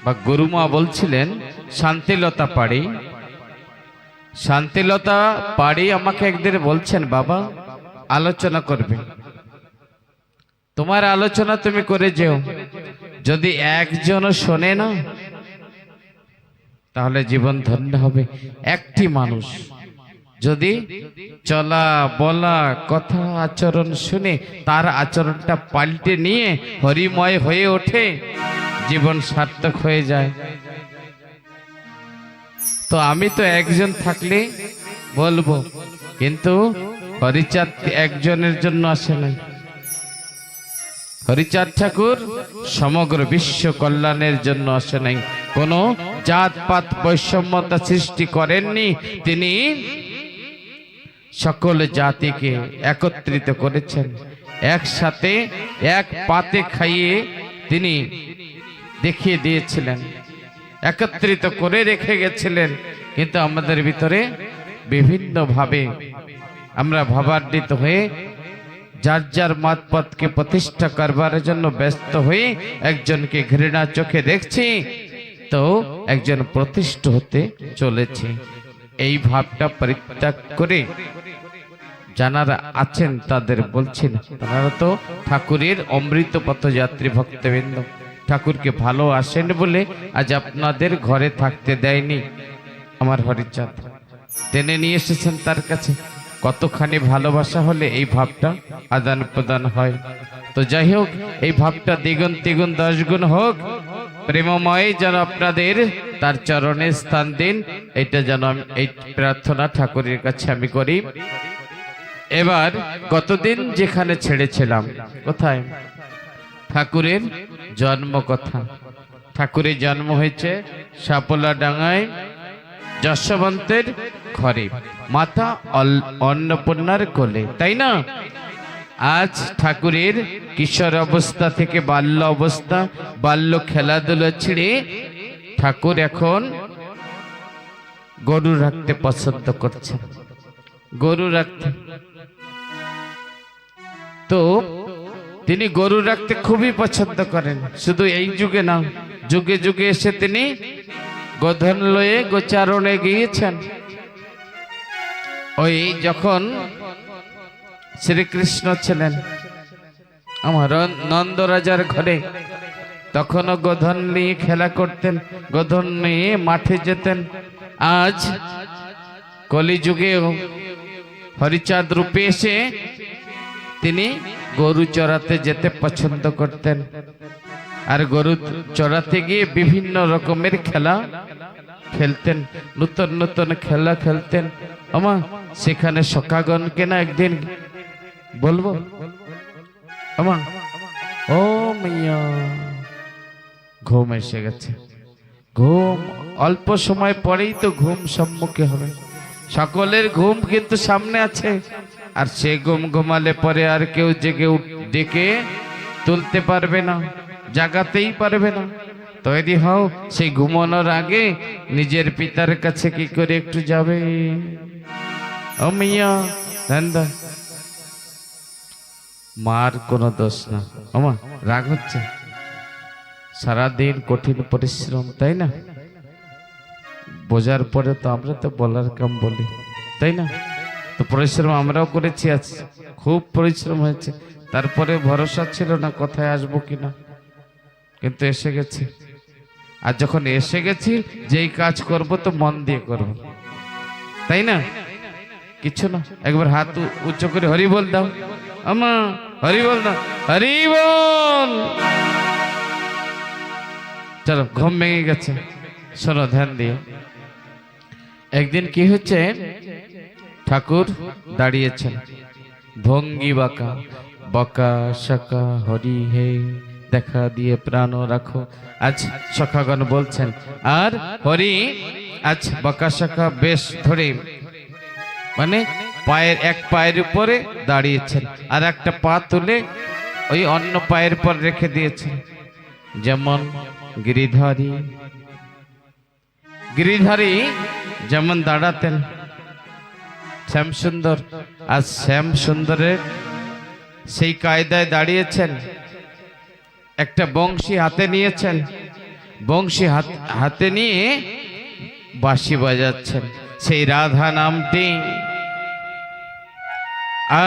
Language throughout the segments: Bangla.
বা গুরুমা বলছিলেন, শান্তিলতা পাড়ি আমাকে একদিন বলছেন, বাবা আলোচনা করবে, তোমার আলোচনা তুমি করে যেও, যদি একজনও শোনে না তাহলে জীবন ধন্য হবে। একটি মানুষ যদি চলা বলা কথা আচরণ শুনে তার আচরণটা পাল্টে নিয়ে হরিময় হয়ে ওঠে, জীবন সার্থক হয়ে যায়। তো আমি তো একজন থাকলে বলবো, কিন্তু হরিচাঁদ একজনের জন্য আসে নাই। হরিচাঁদ ঠাকুর সমগ্র বিশ্ব কল্যাণের জন্য আসে নাই, কোনো জাতপাত বৈষম্যতা সৃষ্টি করেননি। তিনি সকল জাতিকে একত্রিত করেছেন, একসাথে এক পাতে খাইয়ে তিনি দেখিয়ে দিয়েছিলেন, একত্রিত করে রেখে গেছিলেন। কিন্তু আমাদের ভিতরে বিভিন্ন ভাবে আমরা ভাবান্বিত হয়ে যার যার মতপথকে প্রতিষ্ঠা করবার জন্য ব্যস্ত হয়ে একজনকে ঘৃণা চোখে দেখছি, তো একজন প্রতিষ্ঠিত হতে চলেছে। এই ভাবটা পরিত্যাগ করে যারা আছেন তাদের বলছেন, তারা তো ঠাকুরের অমৃত পথযাত্রী ভক্তবৃন্দ, ঠাকুরকে ভালোবাসেন বলে আজ আপনাদের ঘরে থাকতে দেয়নি। আমার হরিচাঁদ টেনে নিয়ে এসেছেন তার কাছে, কতখানি ভালোবাসা হলে এই ভাবটা আদান প্রদান হয়। তো যাই হোক, এই ভাবটা দ্বিগুণ তিগুণ 10 গুণ হোক, প্রেমময় যেন আপনাদের তার চরণে স্থান দিন, এটা যেন এই প্রার্থনা ঠাকুরের কাছে আমি করি। এবার কতদিন যেখানে ছেড়েছিলাম, কোথায় ঠাকুরের জন্ম কথা। ঠাকুরের জন্ম হয়েছে সাপলা ডাঙ্গায় যশবন্তের ঘরে, মাতা অন্নপূর্ণার কোলে, তাই না? আজ ঠাকুরের কিশোর অবস্থা থেকে বাল্য অবস্থা, বাল্য খেলাধুলা ছেড়ে ঠাকুর এখন গরু রাখতে পছন্দ করছেন, গরু রাখতে। তো তিনি গরু রাখতে খুবই পছন্দ করেন, শুধু এই যুগে না, যুগে যুগে এসে তিনি গোধন লয়ে গোচারণে গিয়েছেন। ওই যখন শ্রীকৃষ্ণ ছিলেন আমার নন্দ রাজার ঘরে, তখনও গোধন নিয়ে খেলা করতেন, গোধন নিয়ে মাঠে যেতেন। আজ কলিযুগেও হরিচাঁদ রূপে এসে তিনি গরু চড়াতে যেতে পছন্দ করতেন, আর গরু চড়াতে গিয়ে বিভিন্ন রকমের খেলা খেলতেন, নতুন নতুন খেলা খেলতেন। আমা সেখানে সখাগণকে না একদিন বলবো, আমা ও মাইয়া ঘুম এসে গেছে, ঘুম অল্প সময় পরেই তো ঘুম সম্মুখে হবে, সকলের ঘুম কিন্তু সামনে আছে, আর সে ঘুম ঘুমালে পরে আর কেউ জেগে ডেকে তুলতে পারবে না, জাগাতেই পারবে না। তৈরি হও, সেই ঘুমানোর আগে নিজের পিতার কাছে কি করে একটু যাবে। ও মিয়া ধান্দা, মার কোনো দোষ না, আমা রাগ হচ্ছে, সারাদিন কঠিন পরিশ্রম, তাই না? বোঝার পরে তো আমরা তো বলার কাম বলি, তাই না? তো পরিশ্রম আমরাও করেছি, আজ খুব পরিশ্রম হয়েছে, তারপরে ভরসা ছিল না কোথায় আসবো কিনা, কিন্তু এসে গেছি। আর যখন এসে গেছি, যেই কাজ করব তো মন দিয়ে করব, তাই না? কিছু না, একবার হাত উচ্চ করে হরি বল দাও, আমা হরি বল দাও, হরি বল। চলো, ঘুম ভেঙে গেছে, শোনো ধ্যান দিয়ে। একদিন কি হচ্ছে, ঠাকুর দাঁড়িয়েছেন, ভঙ্গি বাঁকা, বকা সকা হরি হে দেখা দিয়ে প্রাণ রাখো। আজ সখাগণ বলছেন, আর হরি আজ বকা সকা বেশ ধরে, মানে পায়ের এক পায়ের উপরে দাঁড়িয়েছেন, আর একটা পা তুলে ওই অন্য পায়ের পর রেখে দিয়েছেন। যেমন গিরিধারী যেমন দাঁড়াতেন, শ্যামসুন্দর আজ শ্যামসুন্দরের সেই কায়দায় দাঁড়িয়েছেন, একটা বংশী হাতে নিয়েছেন, বংশী হাতে নিয়ে বাঁশি বাজাচ্ছেন, সেই রাধা নামটি।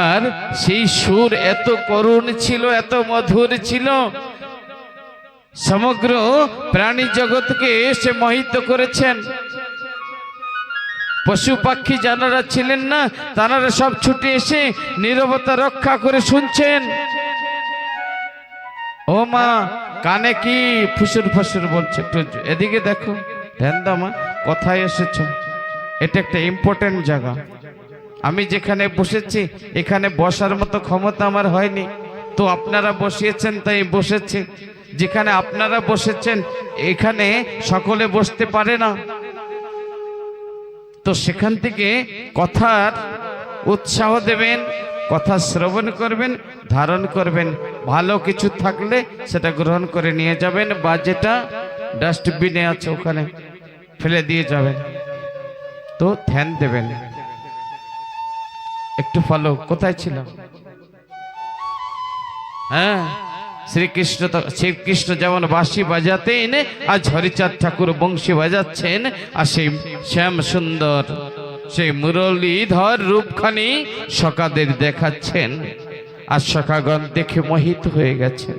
আর সেই সুর এত করুণ ছিল, এত মধুর ছিল, সমগ্র প্রাণী জগৎকে সে মোহিত করেছেন। পশু পাখি যারা ছিলেন না, তারা সব ছুটে এসে নীরবতা রক্ষা করে শুনছেন। ও মা, কানে কি ফুসুর ফুসুর বলছে? একটু এদিকে দেখো, ধ্যান দাও মা, কোথায় এসেছো? এটা একটা ইম্পর্টেন্ট জায়গা। আমি যেখানে বসেছি এখানে বসার মতো ক্ষমতা আমার হয়নি, তো আপনারা বসিয়েছেন তাই বসেছি। যেখানে আপনারা বসেছেন এখানে সকলে বসতে পারে না, তো সেখান থেকে কথার উৎসাহ দেবেন, কথা শ্রবণ করবেন, ধারণ করবেন। ভালো কিছু থাকলে সেটা গ্রহণ করে নিয়ে যাবেন, বা যেটা ডাস্টবিনে আছে ওখানে ফেলে দিয়ে যাবেন। তো ধ্যান দেবেন, একটু ফলো। কোথায় ছিল? হ্যাঁ, শ্রীকৃষ্ণ যেমন বাঁশি বাজাতেন, আজ হরিচাঁদ ঠাকুর বংশী বাজাচ্ছেন। আর সেই শ্যাম সুন্দর সেই মুরলীধর রূপখানি সখাদের দেখাচ্ছেন, আর সখাগণ দেখে মোহিত হয়ে গেছেন।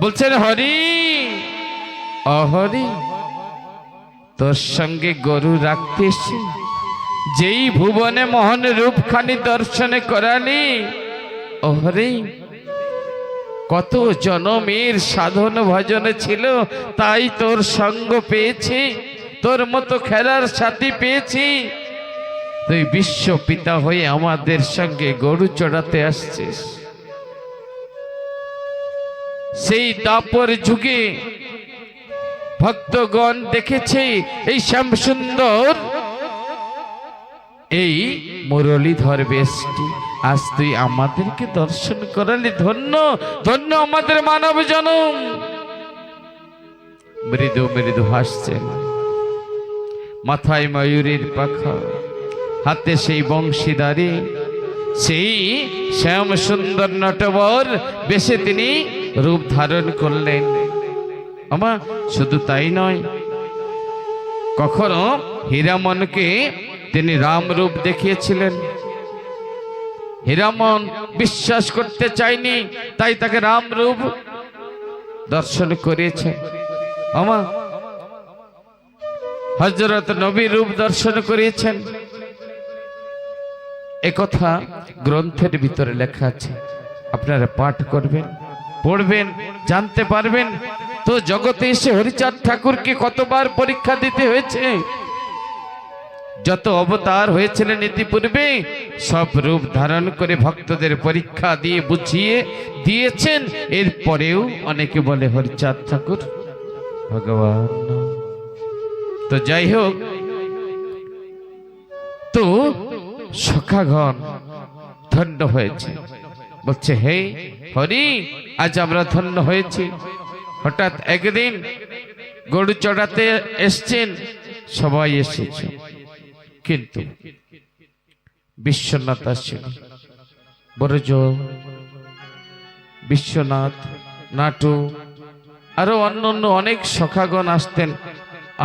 বলছেন, হরি অহরি, তোর সঙ্গে গরু রাখতে এসে যেই ভুবনে মোহন রূপখানি দর্শনে করালি, ওহরে কত জনমের সাধন ভজন ছিল, তাই তোর সঙ্গ পেয়েছি, তোর মতো খেলার সাথী পেয়েছি। তুই বিশ্ব পিতা হয়ে আমাদের সঙ্গে গরু চড়াতে আসছিস। সেই দাপর যুগে ভক্তগণ দেখেছে এই শ্যামসুন্দর এই মুরলীধর বেশটি, আজ তুই আমাদেরকে দর্শন করালি, ধন্য ধন্য আমাদের মানব জনম। মৃদু মৃদু হাসছেন, মাথায় ময়ূরের পাখা, হাতে সেই বংশীদারি, সেই শ্যাম সুন্দর নটবর বেশে তিনি রূপ ধারণ করলেন। আমা শুধু তাই নয়, কখনো হীরামনকে তিনি রাম রূপ দেখিয়েছিলেন। হীরামন বিশ্বাস করতে চায়নি, তাই তাকে রাম রূপ দর্শন করিয়েছে। আমা হযরত নবী রূপ দর্শন করিয়েছেন। একথা গ্রন্থের ভিতরে লেখা আছে, আপনারা পাঠ করবেন, পড়বেন, জানতে পারবেন। তো জগতে এসে হরিচাঁদ ঠাকুরকে কতবার পরীক্ষা দিতে হয়েছে। যত অবতার হয়েছিলেন ইতিপূর্বে, সব রূপ ধারণ করে ভক্তদের পরীক্ষা দিয়ে বুঝিয়ে দিয়েছেন। এরপরেও অনেকে বলে হরিচাঁদ ঠাকুর ভগবান। তো যাই হোক, তো সখাগণ ধন্য হয়েছে, বলছে হে হরি, আজ আমরা ধন্য হয়েছি। হঠাৎ একদিন গরু চড়াতে এসছেন, সবাই এসেছে, কিন্তু বিশ্বনাথ আসেন। বরজ, বিশ্বনাথ, নাটু, আরো অন্য অনেক সখাগণ আসতেন।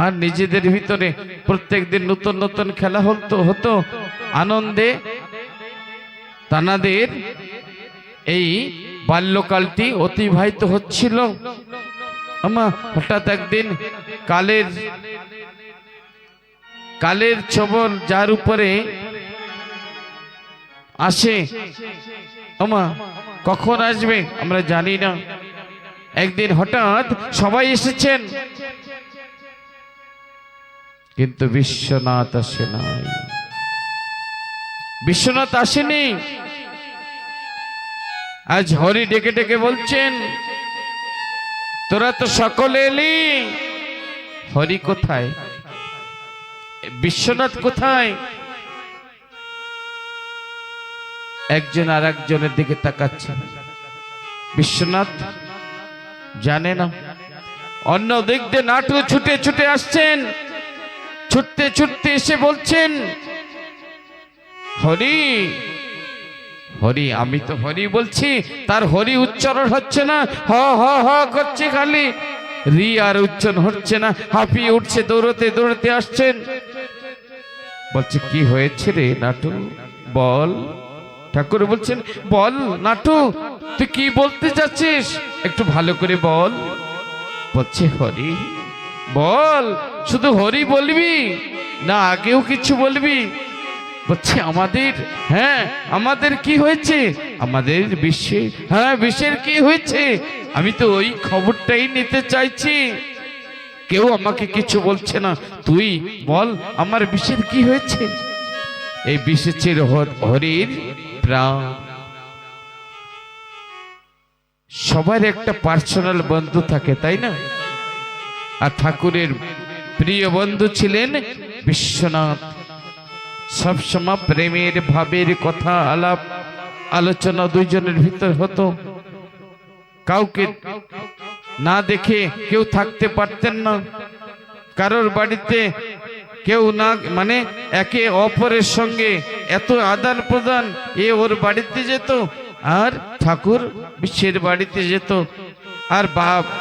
আর নিজেদের ভিতরে প্রত্যেক দিন নতুন নতুন খেলা হতো, আনন্দে তানাদের এই বাল্যকালটি অতিবাহিত হচ্ছিল। আমা হঠাৎ একদিন কালের ছবল যার উপরে আসে, আমা কখন আসবে আমরা জানি না। একদিন হঠাৎ সবাই এসেছেন, কিন্তু বিশ্বনাথ আসে নাই। বিশ্বনাথ আসেনি। আজ হরি ডেকে ডেকে বলছেন, তোরা তো সকলে এলি, হরি কোথায়, বিশ্বনাথ কোথায়? একজন আর একজনের দিকে তাকাচ্ছে, বিশ্বনাথ জানে না। অন্য দিক দিয়ে নাটু ছুটে ছুটে আসছেন, ছুটতে ছুটতে এসে বলছেন, হরি হরি, আমি তো হরি বলছি, তার হরি উচ্চারণ হচ্ছে না, হ হ হ করছে খালি, রি আর উচ্চারণ হচ্ছে না, হাঁপিয়ে উঠছে, দৌড়তে দৌড়তে আসছেন। বলছে কি হয়েছে রে নাটু, বল। ঠাকুর বলছেন বল নাটু, তুই কি বলতে চাচ্ছিস, একটু ভালো করে বল। বলছে হরি, বল, শুধু হরি বলবি না আগেও কিছু বলবি? বলছে আমাদের, হ্যাঁ আমাদের কি হয়েছে, আমাদের বিশ্বে, হ্যাঁ বিশ্বের কি হয়েছে, আমি তো ওই খবরটাই নিতে চাইছি, কেউ আমাকে কিছু বলছে না, তুই বল আমার বিশ্বের কি হয়েছে। এই বিশ্বের হরির প্রাণ। সবার একটা পার্সোনাল বন্ধু থাকে, তাই না? আর ঠাকুরের প্রিয় বন্ধু ছিলেন বিশ্বনাথ। সবসময় প্রেমের ভাবের কথা আলাপ আলোচনা দুইজনের ভিতর হতো। কাউকে না দেখে কেউ থাকতে পারতেন না, কারোর বাড়িতে কেউ না, মানে একে অপরের সঙ্গে এত আদান প্রদান, এ ওর বাড়িতে যেত আর ঠাকুর বিশ্বের বাড়িতে যেত, আর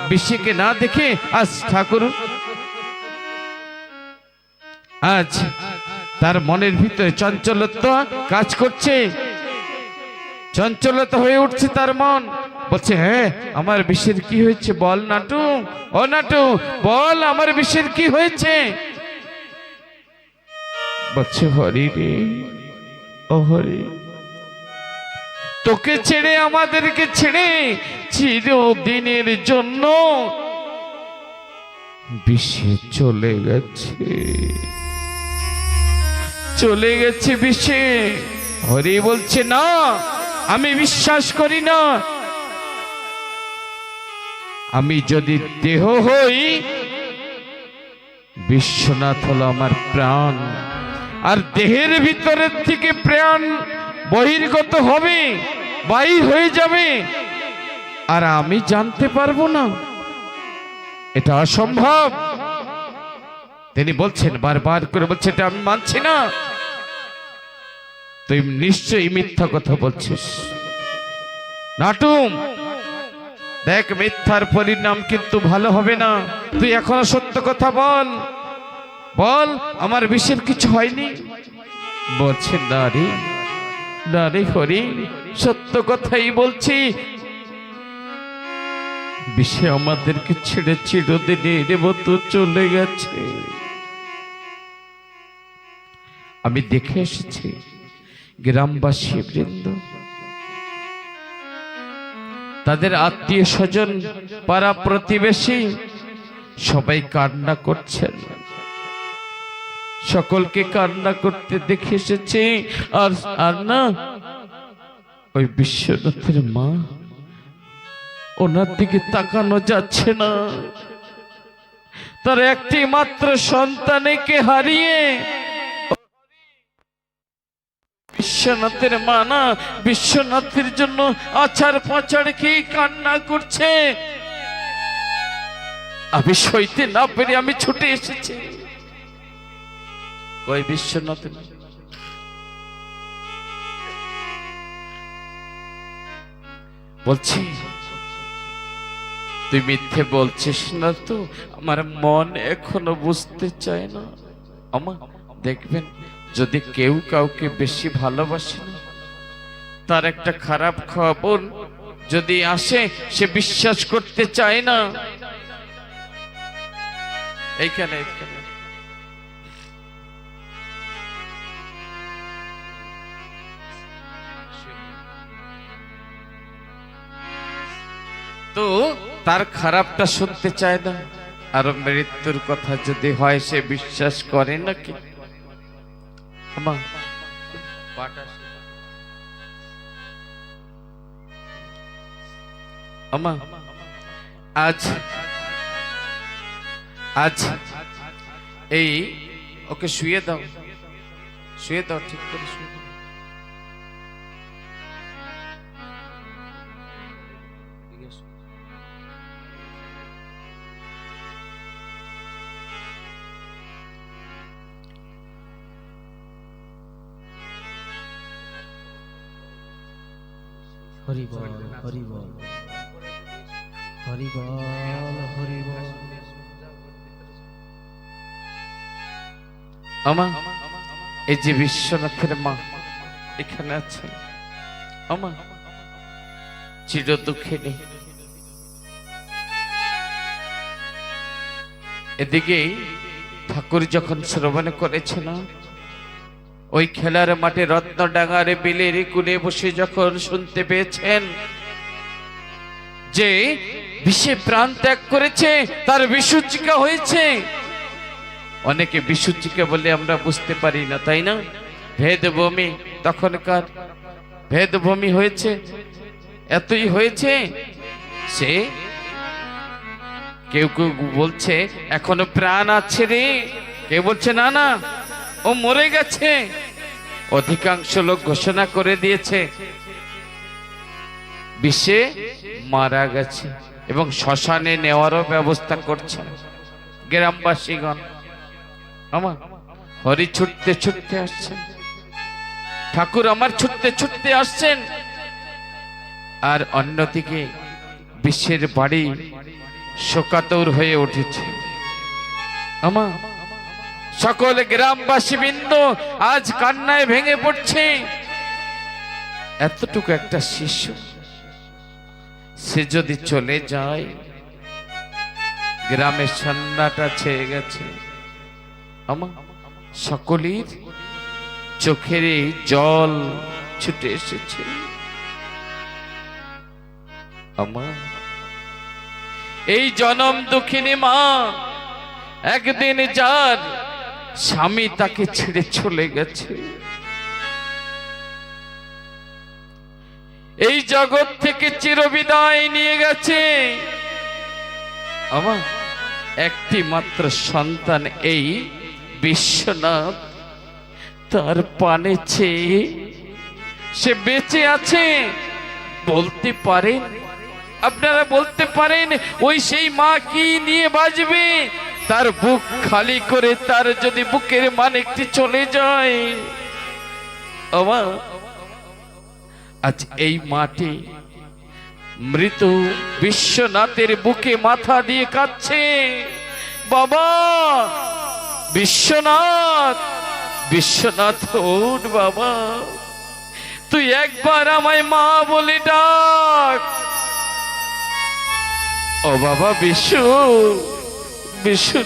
বিশ্বকে না দেখে আজ ঠাকুর, আজ তার মনের ভিতরে চঞ্চলতা কাজ করছে, চঞ্চলতা হয়ে উঠছে তার মন। বলছে হ্যাঁ আমার বিশ্বের কি হয়েছে, বল নাটু, ও নাটু বল আমার বিশ্বের কি হয়েছে। বলছে হরি রে, ও হরি, তোকে ছেড়ে আমাদেরকে ছেড়ে চিরদিনের জন্য বিশ্বে চলে গেছে, চলে গেছে বিশ্বে। হরি বলছে না, আমি বিশ্বাস করি না, আমি যদি দেহ হই, বিশ্বনাথ হলো আমার প্রাণ, আর দেহের ভিতরের থেকে প্রাণ বহির্গত হবে, বাহির হয়ে যাবে, আর আমি জানতে পারবো না, এটা অসম্ভব। তিনি বলছেন, বারবার করে বলছে এটা আমি মানছি না, তুই নিশ্চয়ই মিথ্যা কথা বলছিস। নাটুম দেখ, মিথ্যার পরিণাম কিন্তু ভালো হবে না, তুই এখনো সত্য কথা বল, বল আমার বিশ্বের কিছু হয়নি। বলছে না রে, না রে হরি, সত্য কথাই বলছি, বিশ্বে আমাদেরকে ছেড়ে চিরদিনের মতো চলে গেছে। আমি দেখে এসেছি গ্রামবাসী বৃন্দ, তাদের আত্মীয় স্বজন, পাড়া প্রতিবেশী সবাই কান্না করছেন, সকলকে কান্না করতে দেখে এসেছি। আর না, ওই বিশ্বনাথের মা, ওনার দিকে তাকানো যাচ্ছে না, তার একটি মাত্র সন্তানকে হারিয়ে বিশ্বনাথের মা না, বিশ্বনাথের জন্য আছাড় পাছাড় খেয়ে কান্না করছে। আমি সইতে না পেরে আমি ছুটে এসেছি। কই বিশ্বনাথ, বলছি তুই মিথ্যে বলছিস না তো, আমার মন এখনো বুঝতে চায় না। আমা দেখবেন, যদি কেউ কাউকে বেশি ভালোবাসে না, তার একটা খারাপ খবর যদি আসে, সে বিশ্বাস করতে চায় না। এইখানে তো তার খারাপটা শুনতে চায় না, আর মৃত্যুর কথা যদি হয় সে বিশ্বাস করে নাকি। আজ আজ এই ওকে শুয়ে দাও, শুয়ে দাও, ঠিক করে শুয়ে দাও। হরি বল হরি বল হরি বল হরি বল। আমা এই যে বিশ্বনাথের মা এখানে আছে, আমা চির দুঃখিনী। এদিকে ঠাকুর যখন শ্রবণ করেছিল, ওই খেলার মাঠে রত্নডাঙ্গার বিলের কুলে বসে যখন শুনতে পেয়েছেন যে বিষে প্রাণ ত্যাগ করেছে, তার বিসূচিকা হয়েছে। অনেকে বিসূচিকা বলে আমরা বুঝতে পারি না, তাই না? ভেদভূমি, তখনকার ভেদভূমি হয়েছে, এতই হয়েছে। সে কেউ কেউ বলছে এখনো প্রাণ আছে রে, কেউ বলছে না না ও মরে গেছে। অধিকাংশ লোক ঘোষণা করে দিয়েছে বিষে মারা গেছে এবং শ্মশানে নেওয়ারও ব্যবস্থা করছে গ্রামবাসীগণ। আমার হরি ছুটতে ছুটতে আসছেন, ঠাকুর আমার ছুটতে ছুটতে আসছেন, আর অন্যদিকে বিশ্বের বাড়ি শোকাতুর হয়ে উঠেছে। আমার সকল গ্রামবাসী বৃন্দ আজ কান্নায় ভেঙে পড়ছে। এতটুকু একটা শিশু, সে যদি চলে যায়, গ্রামের সন্নাটা ছেয়ে গেছে। আমার সকলের চোখের জল ছুটে এসেছে। আমার এই জনম দুঃখিনী মা একদিন যার স্বামী তাকে ছেড়ে চলে গেছে, এই জগৎ থেকে চিরবিদায় নিয়ে গেছে, আমার একটি মাত্র সন্তান এই বিশ্বনাথ, তার পানে চেয়ে সে বেঁচে আছে। বলতে পারেন, আপনারা বলতে পারেন ওই সেই মা কি নিয়ে বাঁচবে? তার বুক খালি করে তার যদি বুকের মানিকটি চলে যায়, আমার আজ এই মাটি মৃত বিশ্বনাথের বুকে মাথা দিয়ে কাঁদছে, বাবা বিশ্বনাথ, বিশ্বনাথ ওঠ বাবা, তুই একবার আমায় মা বলে ডাক। ও বাবা বিশু, বিশু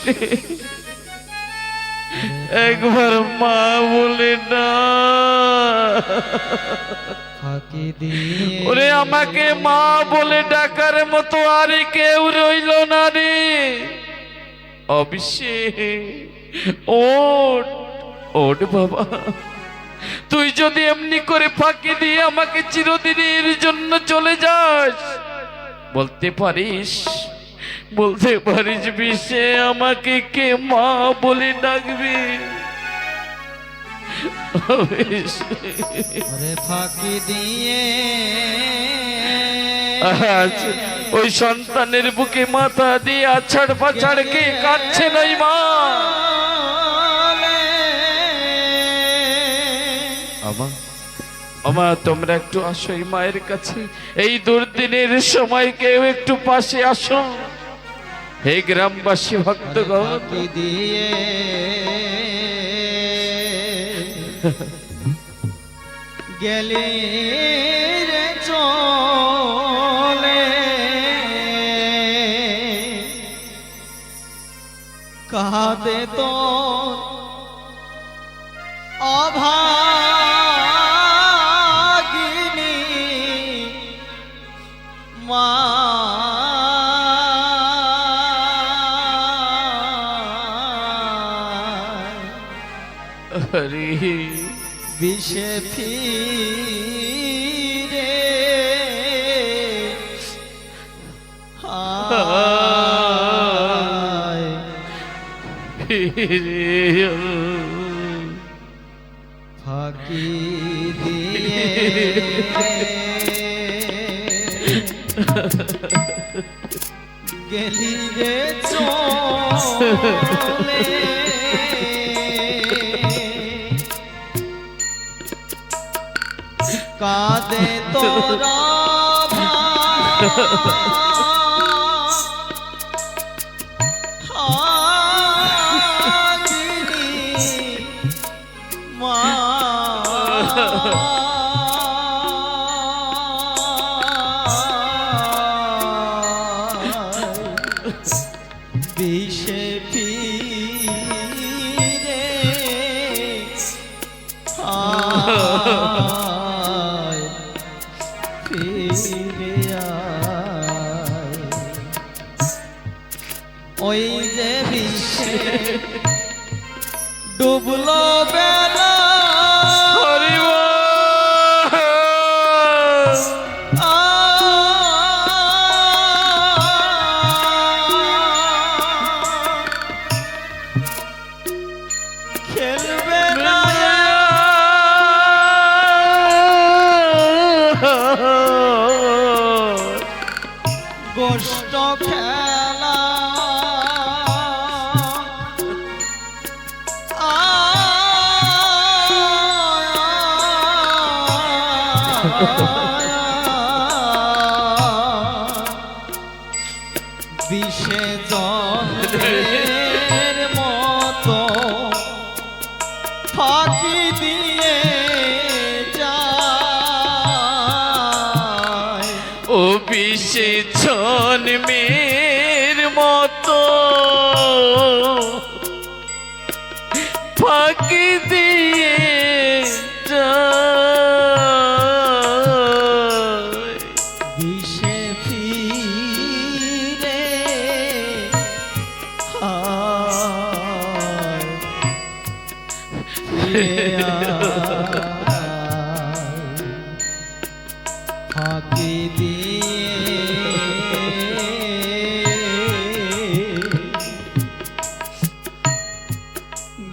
একবার মা বলে ডাক। ওরে আমাকে মা বলে ডাকার মতো আর কেউ রইল না রে। অভিষেক ওঠ, ওঠ বাবা, তুই যদি এমনি করে ফাঁকি দিয়ে আমাকে চিরদিনের জন্য চলে যাস, বলতে পারিস, বলতে পারিস বিষে আমাকে কে মা বলে ডাকবে? ফাঁকি দিয়ে আজ ওই সন্তানের বুকে মাথা দিয়ে আছাড় পাছাড় কে কাঁদছে নাই মা? আমা তোমরা একটু আসো এই মায়ের কাছে, এই দুর্দিনের সময় কেউ একটু পাশে আসো। হে গ্রামবাসী ভক্তগণ, দিয়ে গেলে রে চলে, কাঁদে তো অভাগিনী মা, হরি বিষে ফিরে ফাঁকি দিয়ে গেলি রে চলে, কাঁদে তোরা বিষে ফিরে আয়, ফিরে আয়। ওই যে বিষে ডুবলো বেলা খেলবে না গোষ্ঠ খেলা বিষে জলের মতো ফাঁকি দিয়ে যায়। ও বিষে জন্মের মতো ফাঁকি দিয়ে যায়। বিষে ফিরে আয়, ফিরে আয়, ফাঁকি দিয়ে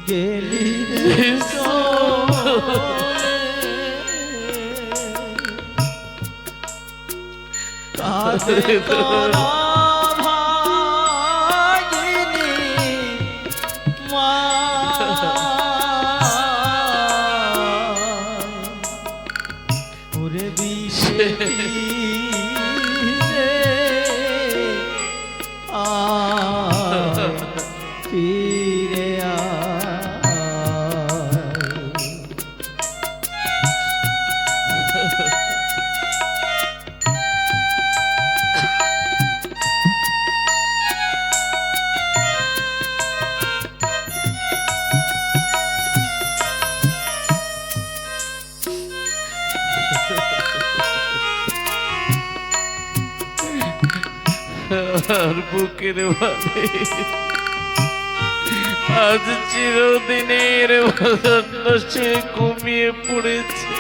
গেলি রে চলে। কাঁদে তোরা ভাগিনী মা, ওরে বিষে ফিরে আয়, ফিরে আয়। আর বুকের ভালে আজ চিরদিনের জন্য সে ঘুমিয়ে পড়েছে।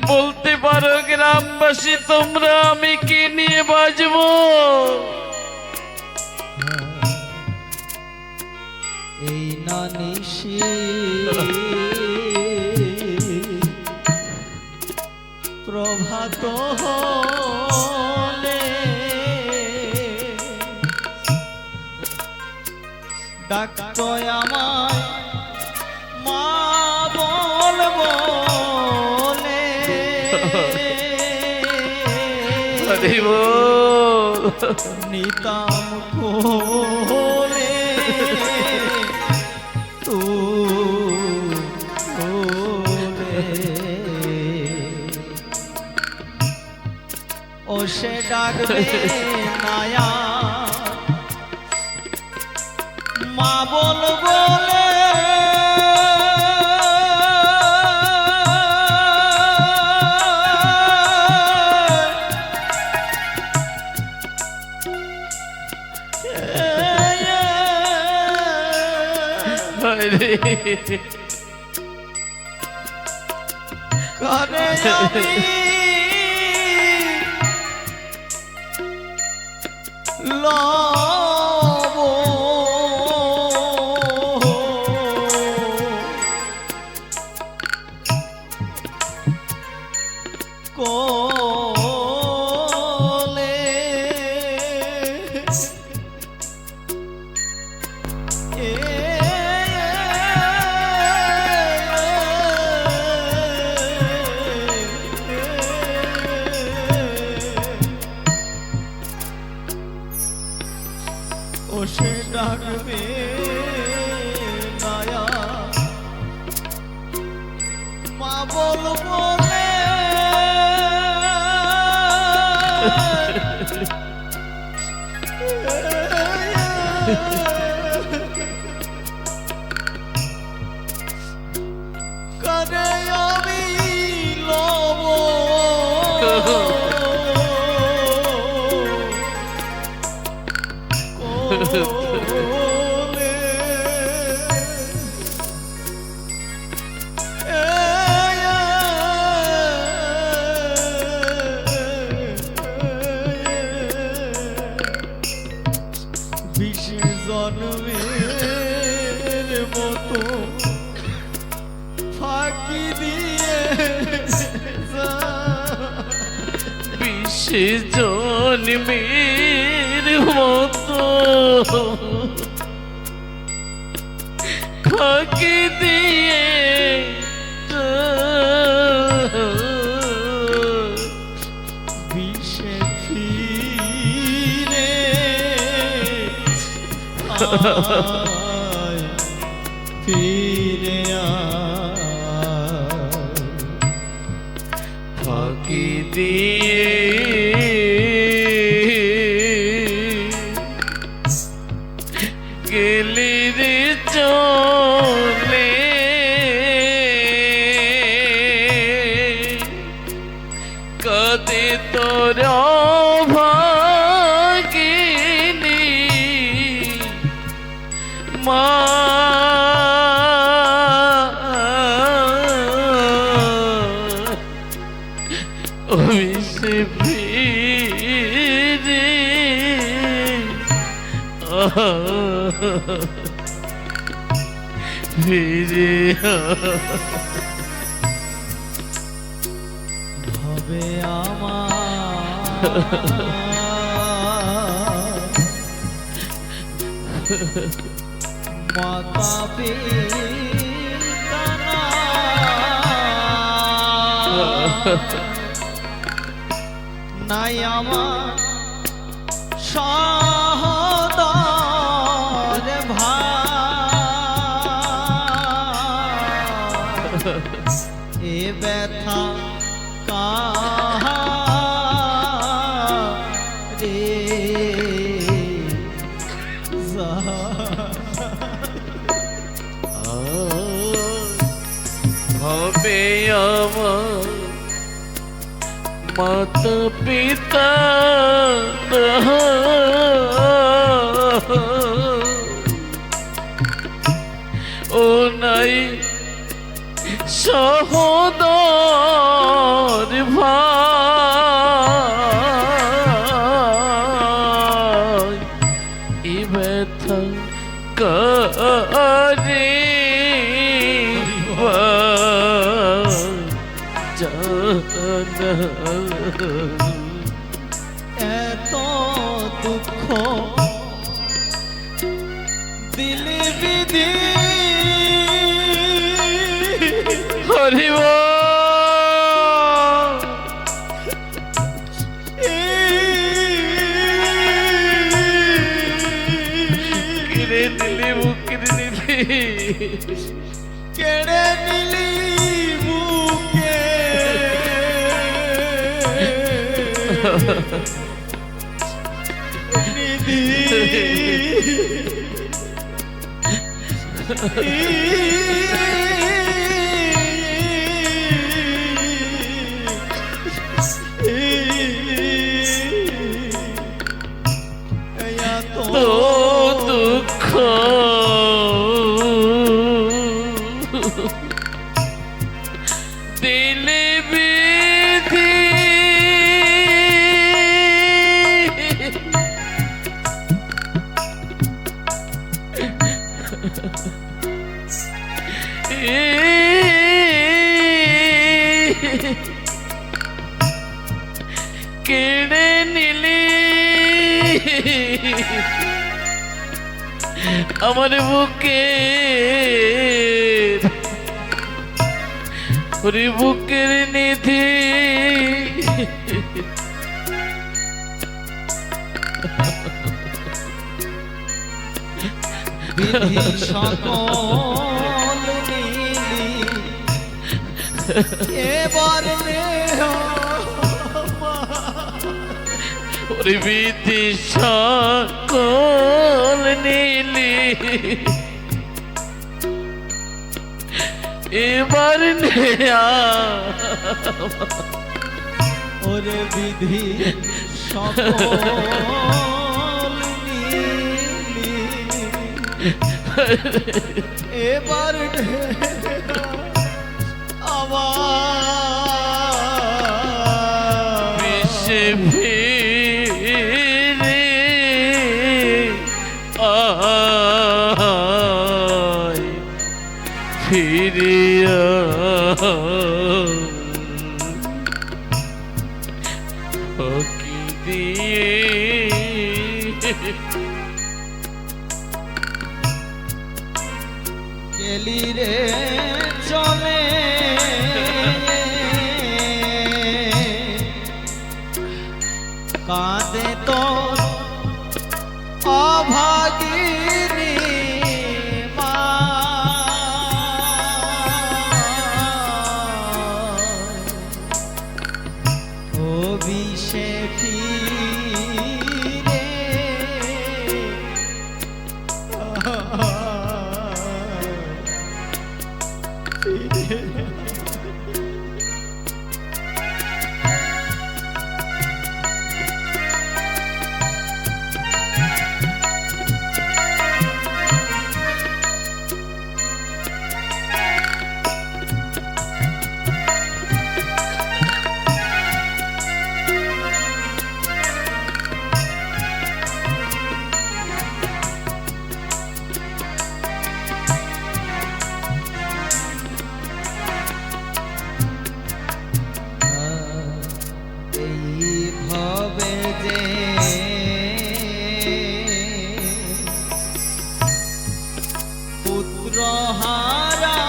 বলতে পারো গ্রামবাসী তোমরা আমি কি নিয়ে বাজবো? এই নানিশি প্রভাত হলে ডাকতো আমায় মা বলবো বলে। হরি বল। নিতাম কোলে ও সে ডাকবে নায়া মা বল বলে। করে আমি লব কোলে বসে ডাকবে নায়া মা বলবো রে কারে আমি লব কোলে বিশ জন্মের মতো ফাঁকি দিয়ে বিশ জন্মের মতো ফাঁকি দিয়ে বিষে ফিরে আয়, ফিরে আয়। ফাঁকি দিয়ে গেলি রে চলে কাঁদে তোর ভাগিনী মা সে ফিরে ফিরে হবে আমার মাতা পিতা নাই আমার সহোদর ভাই এ ব্যথা কাহারে হবে আমার মাতা পিতা ও নাই সহোদর ভাই এ ব্যথা কারে এত দুঃখ দিলে বিধি হরিব কিরে দিলি বুকের দিলি কেড়ে নিলি বুকে নিধি তো দুঃখ দিলে বিধি কেড়ে নিলি আমার বুকের নিধি বিধি সকল মিলি এবার নেহ ওরে বিধি সকল নীলি এবার নেয়া ওরে বিধি সকল মিলি এবার আমার বিশ্বে ফিরে আয় ফিরিয়া ফাঁকি দিয়ে গেলি রে চলে কাঁদে তো অভাগিনী মা ও বিষে ফিরে এইভাবে যে পুত্র হারা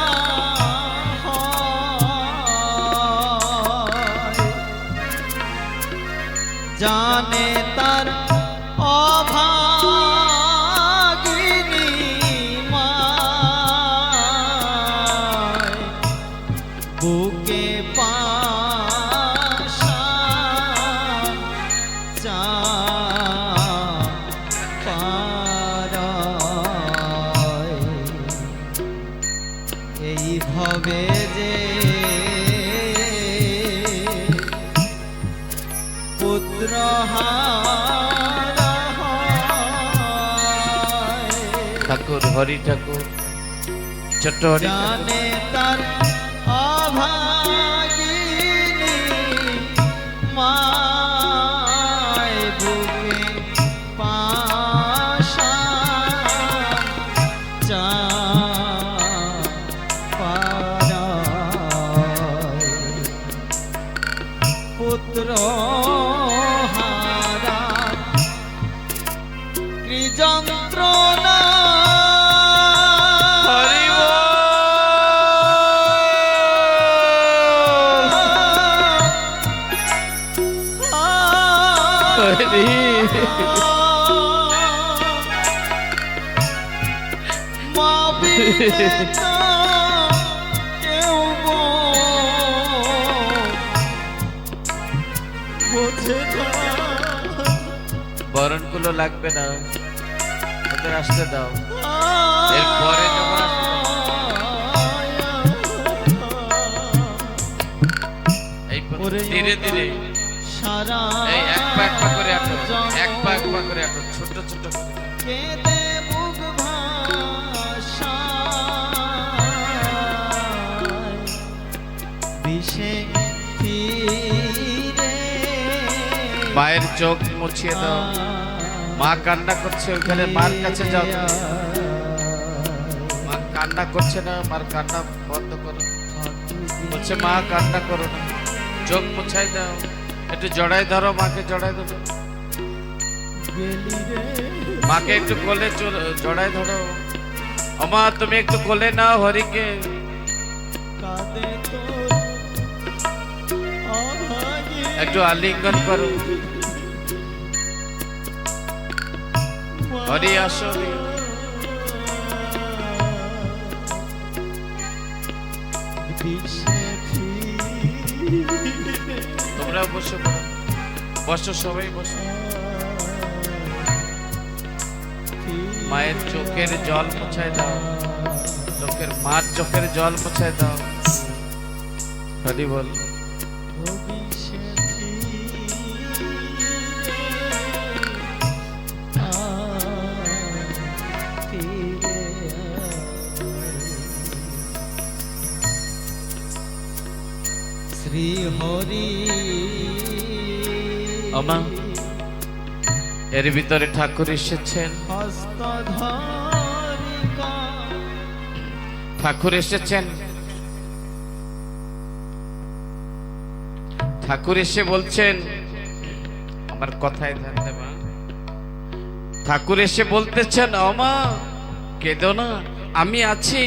জানে তার অভাগিনী মা বুকে পাশান চাপারায় এইভাবে যে পুত্র হারা হয় ঠাকুর হরি ঠাকুর ছোট্ট হরি ঠাকুর। জানে তার অভাগিনী মায় বুকে পাশান চাপারায় পুত্র হারা কি যন্ত্রণা হরি বল। হরি মা বিনে তো কেউ গো বোঝে না বরণগুলো লাগবে না, ওদের আসতে দাও। এরপরে যখন এই ধীরে ধীরে সারা এই এক পা করে আটো, এক পা করে আটো, ছোট ছোট করে। কেঁদে বুক ভাষায় বিষে ফিরে মায়ের চোখ মুছিয়ে দাও। মা কান্না করছে, ওইখানে মার কাছে যাও। মা কান্না করছে না, মার কান্না বন্ধ করো। বলছে মা কান্না করো না, চোখ মুছাই দাও। একটু জড়াই ধরো, মাকে জড়াই ধরো, মাকে একটু কোলে জড়াই ধরো। আমা তুমি একটু কোলে নাও হরিকে। কাঁদে তো অভাগী একটু আলিঙ্গন করো। হরি আসো, তোমরা বসে পড়ো, বসো সবাই বসো। মায়ের চোখের জল মুছায় দাও, মার চোখের জল মুছায় দাও। হরি বল। শ্রী হরি আমা এর ভিতরে ঠাকুর এসেছেন, ঠাকুর এসেছেন। ঠাকুর এসে বলছেন, আমার কথায় ধ্যান দেবা। ঠাকুর এসে বলতেছেন, আমা কেঁদো না, আমি আছি,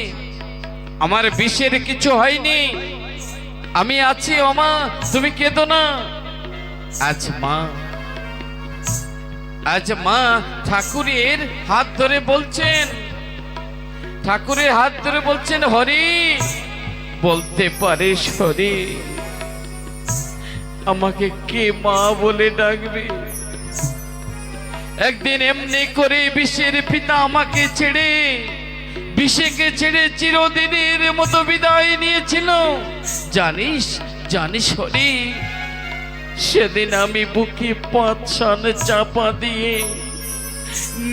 আমার বিষের কিছু হয়নি, আমি আছি ওমা, তুমি কেঁদো না। আজ মা ঠাকুরের হাত ধরে বলছেন, ঠাকুরের হাত ধরে বলছেন, হরি বলতে পারিস হরি, আমাকে কে মা বলে ডাকবে? একদিন এমনি করে বিষের পিতা আমাকে ছেড়ে, বিষেকে ছেড়ে চিরদিনের মতো বিদায় নিয়েছিল। জানিস হরি, সেদিন আমি বুকে 5 শান চাপা দিয়ে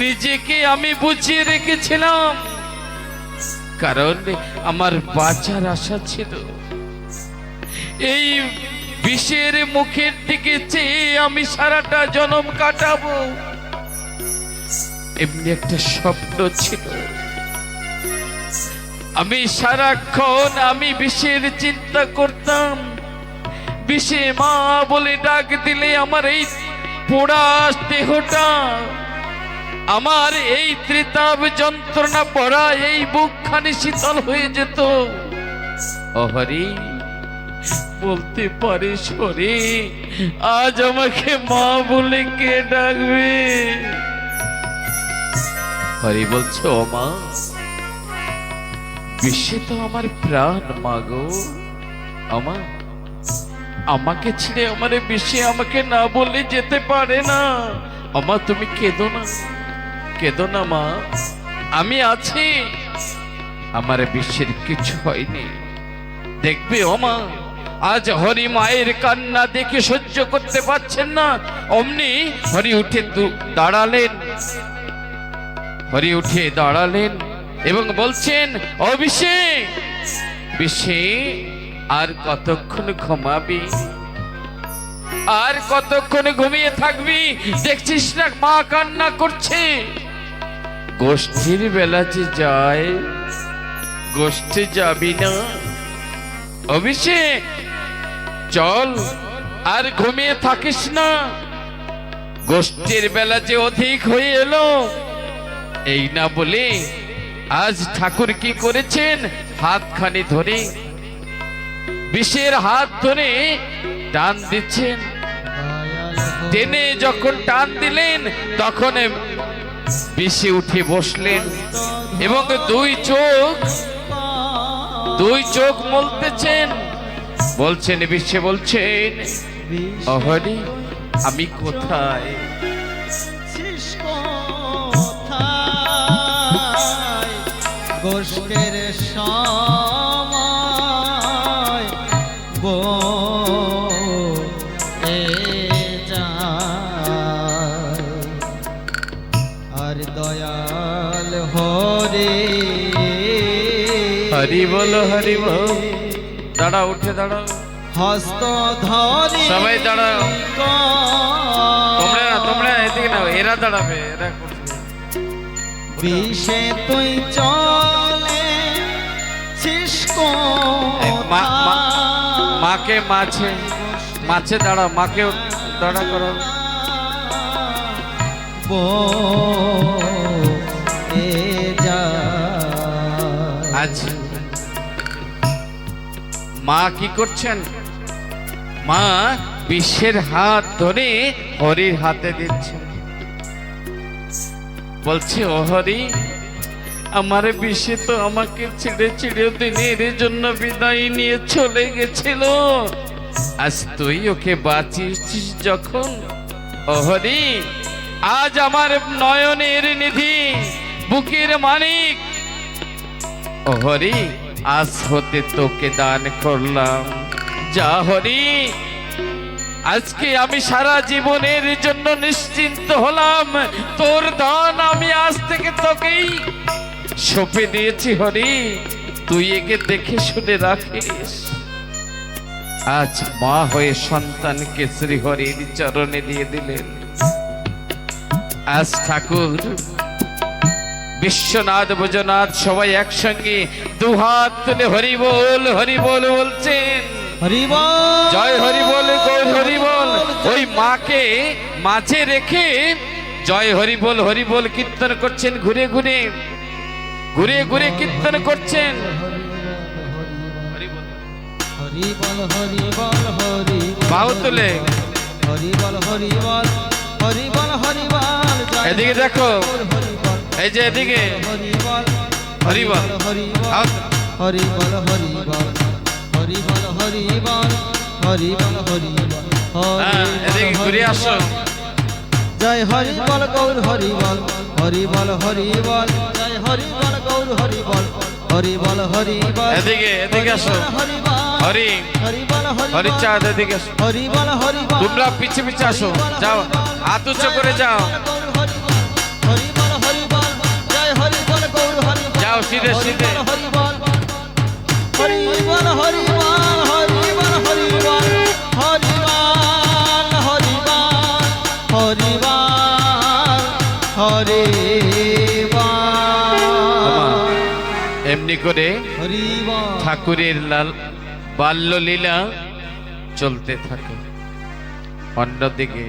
নিজেকে আমি বুঝিয়ে রেখেছিলাম, কারণ আমার বাঁচার আশা ছিল। এই বিষের মুখের দিকে চেয়ে আমি সারাটা জনম কাটাবো, এমনি একটা স্বপ্ন ছিল। আমি সারাক্ষণ আমি বিষের চিন্তা করতাম, বিষে মা বলে ডাক দিলে আমার এই পোড়া দেহটা, আমার এই ত্রিতাপ যন্ত্রণা পড়া এই বুকখানি শীতল হয়ে যেত। ও হরি বলতে পারিস হরি, আজ আমাকে মা বলে কে ডাকবে? হরি বলছে, ও মা, বিশ্বে তো আমার প্রাণ মা গো, আমাকে ছেড়ে আমার বিশ্বে আমাকে না বলে যেতে পারে না। আমা তুমি কেঁদো না, কেঁদো না মা, আমি আছি, আমার বিশ্বের কিছু হয়নি। দেখবে ওমা, আজ হরি মায়ের কান্না দেখে সহ্য করতে পারছেন না। অমনি হরি উঠে দাঁড়ালেন, হরি উঠে দাঁড়ালেন এবং বলছেন, ও বিষে, বিষে আর কতক্ষণ ঘুমাবি, আর কতক্ষণ ঘুমিয়ে থাকবি? দেখছিস না মা কান্না করছে। গোষ্ঠীর বেলা যে যায়, গোষ্ঠী যাবি না? অভিষেক চল, আর ঘুমিয়ে থাকিস না, গোষ্ঠীর বেলা যে অধিক হয়ে এলো। এই না বলে আজ ঠাকুর কি করেছেন, হাতখানি ধরে, বিষের হাত ধরে টান দিচ্ছেন। টেনে যখন টান দিলেন, তখন বিষে উঠে বসলেন এবং দুই চোখ মলতেছেন। বলছেন, বিষে বলছেন, হরি আমি কোথায়? গোষ্ঠের সময় আর দয়াল হরি, হরি বল, হরি বল। দাঁড়াও, উঠে দাঁড়াও, হস্ত ধরি সবাই দাঁড়াও। তোমরা এদিকে নাও, এরা দাঁড়াবে, এরা করছে। বিষে তুই চলে মাকে মাছে দাঁড়াও, মাকে দাঁড়া করো। আজ মা কি করছেন? মা বিষের হাত ধরে হরির হাতে দিচ্ছেন, বলছে, ও হরি আমার বিষে তো আমাকে ছেড়ে ছেড়ে দিনের জন্য বিদায় নিয়ে চলে গেছিল। আজ তুই ওকে বাঁচিয়েছিস যখন, ও হরি আজ আমার নয়নের নিধি, বুকের মানিক, ও হরি আজ হতে তোকে দান করলাম। যা হরি, আজকে আমি সারা জীবনের জন্য নিশ্চিন্ত হলাম। তোর দান আমি আজ থেকে তোকেই সঁপে দিয়েছি হরি, তুই একে দেখে শুনে রাখিস। আজ মা হয়ে সন্তানকে শ্রীহরির চরণে দিয়ে দিলেন। আজ ঠাকুর বিশ্বনাথ বৈজনাথ সবাই একসঙ্গে দুহাত তুলে হরি বল বলছেন। হরি বল, জয় হরি বল, গৌর হরি বল। ওই মাকে মাঝে রেখে জয় হরি বল কীর্তন করছেন, ঘুরে ঘুরে কীর্তন করছেন। হরি বল, হরি বল, হরি বাহু তুলে হরি বল, হরি বল, হরি বল, হরি বল। এদিকে দেখো, হরি বল, এই যে এদিকে হরি বল, হরি বল। হরি বল, হরি বল, হরি বল, হরি বল, হরি বল, হরি বল, হরি বল। হ্যাঁ, এদিকে ঘুরে আসো। জয় হরি বল, গৌর হরি বল, হরি বল, হরি বল। জয় হরি বল, গৌর হরি বল, হরি বল, হরি বল। এদিকে আসো। হরি বল, হরি হরি বল, হরি হরি বল। চাঁদ, এদিকে আসো। হরি বল, হরি বল। তোমরা পিছে পিছে আসো, যাও হাত উঁচু করে যাও, হরি বল, হরি বল। জয় হরি বল, গৌর হরি বল। যাও সিধে সিধে। হরি বল, হরি বল, হরি বল, হরি বল, হরি বল, হরি বল, হরি বল, হরি বল, হরি বল। এমনি করে হরি বল। ঠাকুরের বাল্যলীলা চলতে থাকে। অন্যদিকে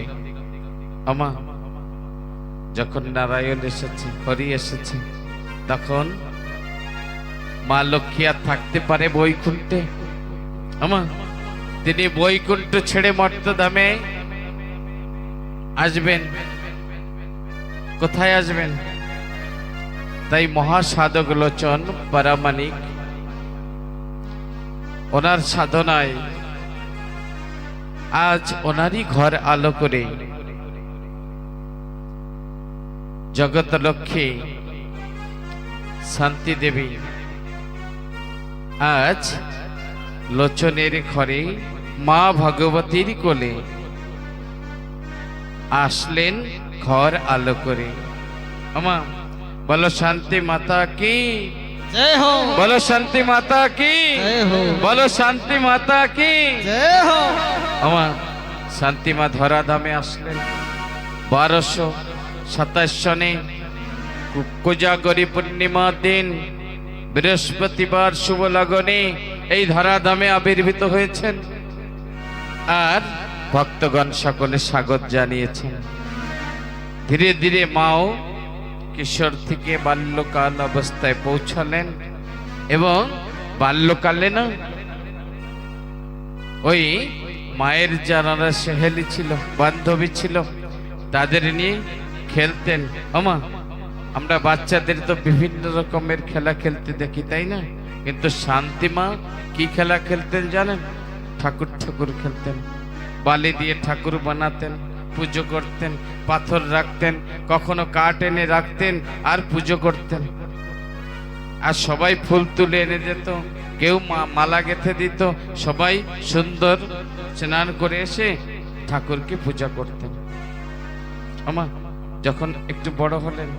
আমা যখন নারায়ণ এসেছে, হরি এসেছে, তখন মা লক্ষ্মী আর থাকতে পারে বৈকুণ্ঠে? আমা তিনি বৈকুণ্ঠ ছেড়ে মর্তধামে আসবেন। কোথায় আসবেন? তাই মহাসাধক লোচন পরামানিক ওনার সাধনায় আজ ওনারই ঘর আলো করে জগৎ লক্ষ্মী শান্তি দেবী আজ লোচনের ঘরে মা ভগবতীর কোলে আসলেন ঘর আলো করে। আমা বলো শান্তি মাতা কি জয় হো, বলো শান্তি মাতা কি, জয় হো, বলো শান্তি মাতা কি। জয় হো। আমার শান্তি মা ধরাধামে আসলেন 1227 সনে কোজাগরী পূর্ণিমা দিন বৃহস্পতিবার শুভ লগনে এই ধরাধামে আবির্ভূত হয়েছেন। আর ভক্তগণ সকলে স্বাগত জানিয়েছেন। ধীরে ধীরে মাও কিশোর থেকে বাল্যকাল অবস্থায় পৌঁছালেন এবং বাল্যকালে না ওই মায়ের যারা সহেলি ছিল, বান্ধবী ছিল, তাদের নিয়ে খেলতেন। আমা আমরা বাচ্চাদের তো বিভিন্ন রকমের খেলা খেলতে দেখি, তাই না? কিন্তু শান্তিমা কি খেলা খেলতেন জানেন? ঠাকুর ঠাকুর খেলতেন। বালি দিয়ে ঠাকুর বানাতেন, পুজো করতেন, পাথর রাখতেন, কখনো কাঠ এনে রাখতেন আর পুজো করতেন। আর সবাই ফুল তুলে এনে দিত, কেউ মালা গেঁথে দিত, সবাই সুন্দর স্নান করে এসে ঠাকুরকে পূজা করতেন। আমা যখন একটু বড় হলেন,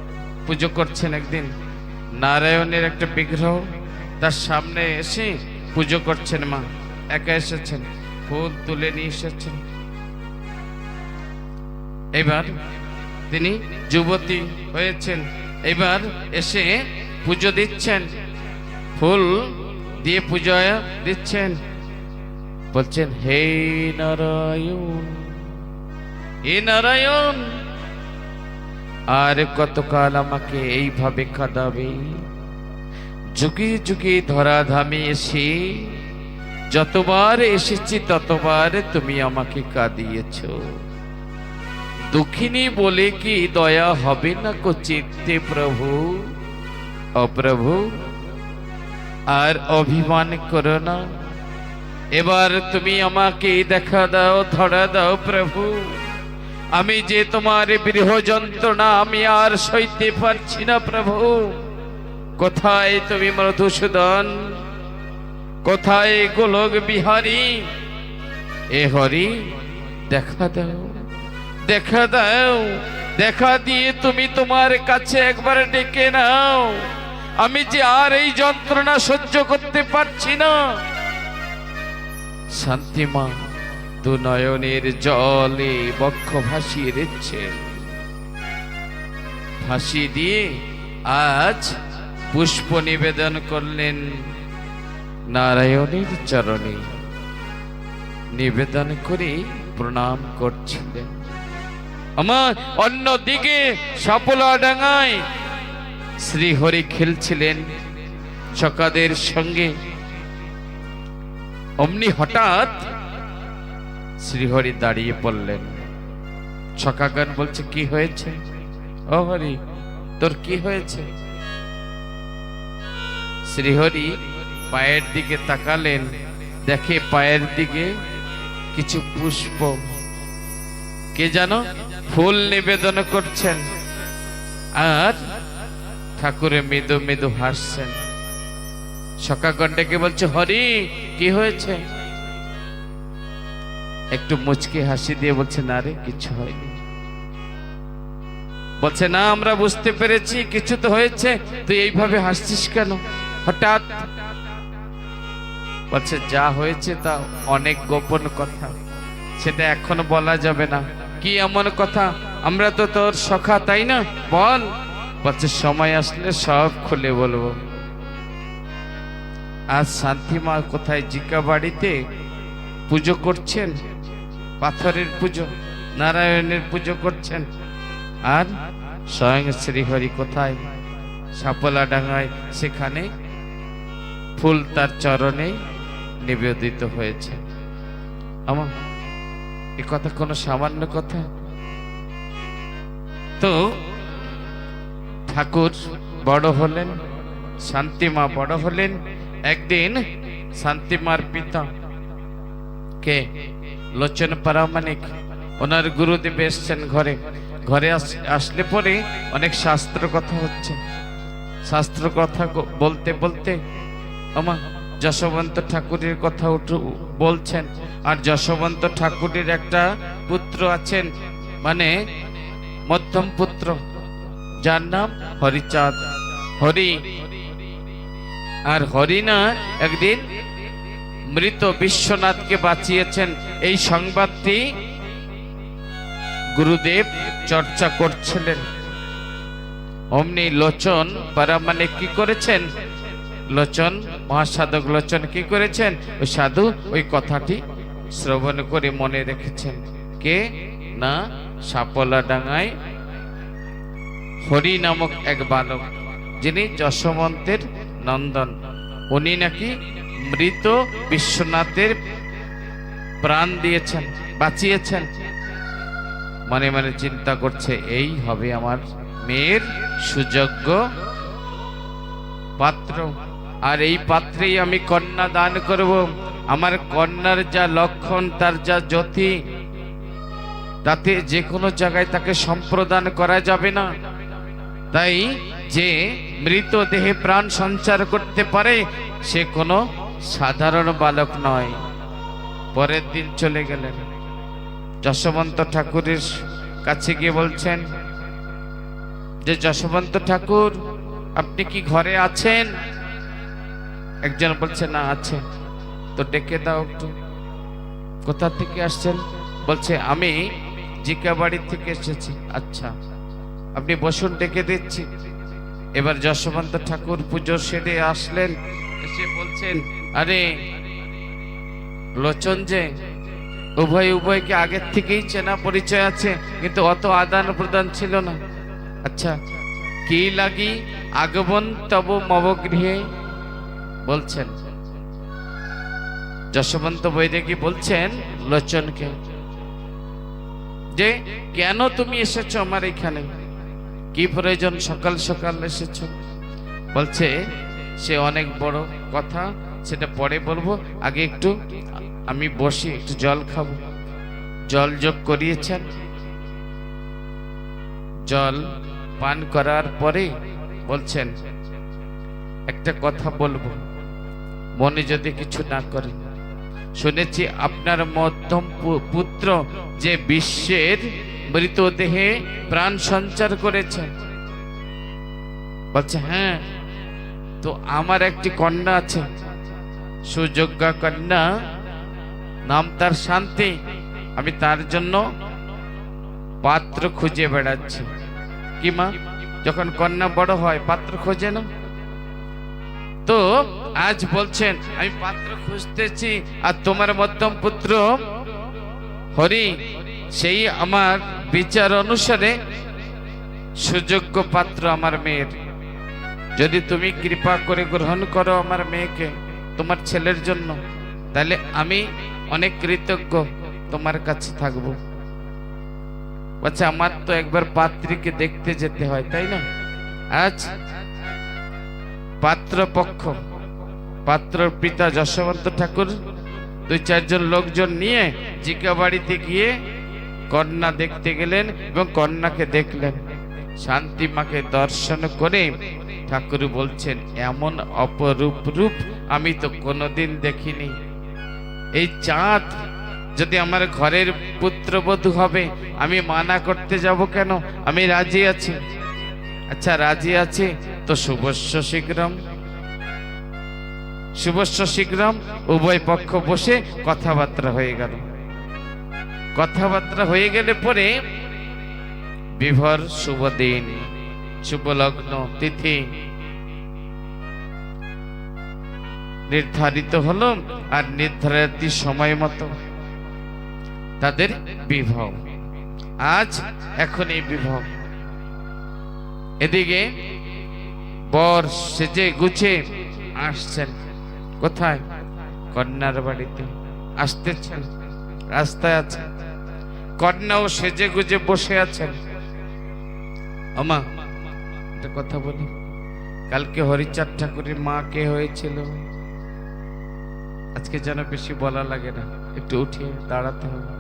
পুজো করছেন, একদিন নারায়ণের একটা বিগ্রহ তার সামনে এসে পুজো করছেন। মা একা এসেছেন, ফুল তুলে নিয়ে এসেছেন। এবার তিনি যুবতী হয়েছেন, এবার এসে পুজো দিচ্ছেন, ফুল দিয়ে পূজা দিচ্ছেন, বলছেন হে নারায়ণ, হে নারায়ণ, আর কতকাল আমাকে এইভাবে কাঁদাবে? যুগে যুগে ধরাধামে এসে যতবার এসেছি ততবার তুমি আমাকে কাঁদিয়েছ। দুঃখিনী বলে কি দয়া হবে না কো চিত্তে প্রভু? ও প্রভু আর অভিমান করো না, এবার তুমি আমাকে দেখা দাও, ধরা দাও প্রভু। আমি যে তোমার বিরহ যন্ত্রণা আমি আর সইতে পারছি না প্রভু। কোথায় তুমি মধুসূদন, কোথায় গোলক বিহারী? এ হরি দেখা দাও, দেখা দাও, দেখা দিয়ে তুমি তোমার কাছে একবার ডেকে নাও। আমি যে আর এই যন্ত্রণা সহ্য করতে পারছি না। শান্তিমা দু নয়নের জলে বক্ষ ভাসিয়ে দিচ্ছে। ফাঁসি দিয়ে আজ পুষ্প নিবেদন করলেন নারায়ণের চরণে, নিবেদন করে প্রণাম করছিলেন। আমার অন্যদিকে সাপলাডাঙ্গায় শ্রীহরি খেলছিলেন সকাদের সঙ্গে। অমনি হঠাৎ শ্রীহরি দাঁড়িয়ে পড়লেন। সকাগণ বলছে কি হয়েছে? ও হরি তোর কি হয়েছে? শ্রীহরি পায়ের দিকে তাকালেন, দেখে পায়ের দিকে কিছু পুষ্প, কে জানো ফুল নিবেদন করছেন, আর ঠাকুরে মৃদু মৃদু হাসছেন। সকাগণটাকে বলছে হরি কি হয়েছে? একটু মুচকি হাসি দিয়ে বলছে না রে কিছু হয়নি। বলছে না আমরা বুঝতে পেরেছি কিছু তো হয়েছে, তুই এইভাবে হাসছিস কেন হঠাৎ? বলছে যা হয়েছে তা অনেক গোপন কথা, সেটা এখন বলা যাবে না। কি এমন কথা? আমরা তো তোর সখা তাই না, বল। বলছে সময় আসলে সব খুলে বলবো। আজ শান্তিমা কোথায়? জিকা বাড়িতে পুজো করছেন, পাথরের পুজো, নারায়ণের পুজো করছেন। আর স্বয়ং শ্রীহরি কোথায়? সাপলাডাঙ্গায়, সেখানে ফুল তার চরণে নিবেদিত হয়েছে। আমার এ কথা কোনো সামান্য কথা? তো ঠাকুর বড় হলেন, শান্তিমা বড় হলেন। একদিন শান্তিমার পিতা কে লোচন পরামানিক, ওনার গুরুদেব এসছেন ঘরে। ঘরে আসলে পরে অনেক শাস্ত্র কথা হচ্ছে। শাস্ত্র কথা বলতে বলতে আমার যশবন্ত ঠাকুরের কথা বলছেন। আর যশবন্ত ঠাকুরের একটা পুত্র আছেন, মানে মধ্যম পুত্র, যার নাম হরিচাঁদ, হরি। আর হরি না একদিন মৃত বিশ্বনাথকে বাঁচিয়েছেন, এই সংবাদটি গুরুদেব চর্চা করছিলেন। অমনি লোচন পরামানিক কি করেছেন? লোচন মহাসাধক লোচন কি করেছেন? ওই সাধু ওই কথাটি শ্রবণ করে মনে রেখেছেন। কে না সাপলাডাঙ্গায় হরি নামক এক বালক, যিনি যশবন্তের নন্দন, উনি নাকি মৃত বিশ্বনাথের প্রাণ দিয়েছেন, বাঁচিয়েছেন। মনে মনে চিন্তা করছে এই হবে আমার মেয়ের সুযোগ্য পাত্র, আর এই পাত্রেই আমি কন্যা দান করব। আমার কন্যার যা লক্ষণ, তার যা জ্যোতি, তাতে যে কোনো জায়গায় তাকে সম্প্রদান করা যাবে না। তাই যে মৃত দেহে প্রাণ সঞ্চার করতে পারে সে কোনো সাধারণ বালক নয়। পরের দিন চলে গেলেন, যশবন্ত ঠাকুরের কাছে গিয়ে বলছেন যে যশবন্ত ঠাকুর আপনি কি ঘরে আছেন? একজন বলছে না আছে। তো ডেকে দাও একটু। কোথা থেকে আসছেন? বলছে আমি জিকা বাড়ি থেকে এসেছি। আচ্ছা আপনি বসুন, ডেকে দিচ্ছি। এবার যশবন্ত ঠাকুর পুজো সেরে আসলেন, এসে বলছেন আরে লোচন যে উভয়কে আগের থেকেই চেনা পরিচয় আছে, কিন্তু অত আদান প্রদান ছিল না। আচ্ছা কি লাগি আগমন তব মব গৃহে? বলছেন যশবন্ত বৈরাগী বলছেন লোচনকে যে কেন তুমি এসেছো আমার এখানে, কি প্রয়োজন সকাল সকাল এসেছো? বলছে সে অনেক বড় কথা, সেটা পরে বলবো, আগে একটু আমি বসি, একটু জল খাবো। জল যোগ করিয়েছেন, জল পান করার পরে বলছেন একটা কথা বলবো, মনে যদি কিছু না করে। শুনেছি আপনার মধ্যম পুত্র যে বিশ্বের মৃতদেহে প্রাণ সঞ্চার করেছেন। বলছে হ্যাঁ, তো আমার একটি কন্যা আছে, সুযোগ্যা কন্যা, নাম তার শান্তি। আমি তার জন্য পাত্র খুঁজে বেড়াচ্ছি। কি মা, যখন কন্যা বড় হয় পাত্র খোঁজে না? তো আজ বলছেন আমি পাত্র খুঁজতেছি, আর তোমার মধ্যম পুত্র হরি সেই আমার বিচার অনুসারে সুযোগ্য পাত্র আমার মেয়ের। যদি তুমি কৃপা করে গ্রহণ করো আমার মেয়েকে তোমার ছেলের জন্য, তাহলে আমি অনেক কৃতজ্ঞ তোমার কাছে থাকবো। আচ্ছা, আমার তো একবার পাত্রীকে দেখতে যেতে হয়, তাই না? আজ পাত্রপক্ষ, পাত্রর পিতা যশবন্ত ঠাকুর 2-4 জন লোকজন নিয়ে জিকা বাড়িতে গিয়ে কন্যা দেখতে গেলেন এবং কন্যাকে দেখলেন। শান্তি মাকে দর্শন করে ঠাকুর বলছেন এমন অপরূপ রূপ আমি তো কোনোদিন দেখিনি। এই চাঁদ যদি আমার ঘরের পুত্রবধূ হবে, আমি মানা করতে যাব কেন? আমি রাজি আছি। আচ্ছা রাজি আছে তো শুভস্য শীঘ্রম, শুভস্য শীঘ্রম। উভয় পক্ষ বসে কথাবার্তা হয়ে গেল। কথাবার্তা হয়ে গেলে পরে বিভর শুভ দিন, শুভ লগ্ন তিথি নির্ধারিত হলো, আর নির্ধারিত সময় মতো তাদের বিবাহ। আজ এখন এই বিবাহ। এদিকে বর সেজে গুছে আসছেন। কোথায়? কন্যার বাড়িতে আসতেছেন, রাস্তায় আছে। কন্যাও সেজে গুজে বসে আছেন। আমা একটা কথা বলি, কালকে হরিচাঁদ ঠাকুরের মা কে হয়েছিল? আজকে যেন বেশি বলা লাগে না, একটু উঠিয়ে দাঁড়াতে হবে।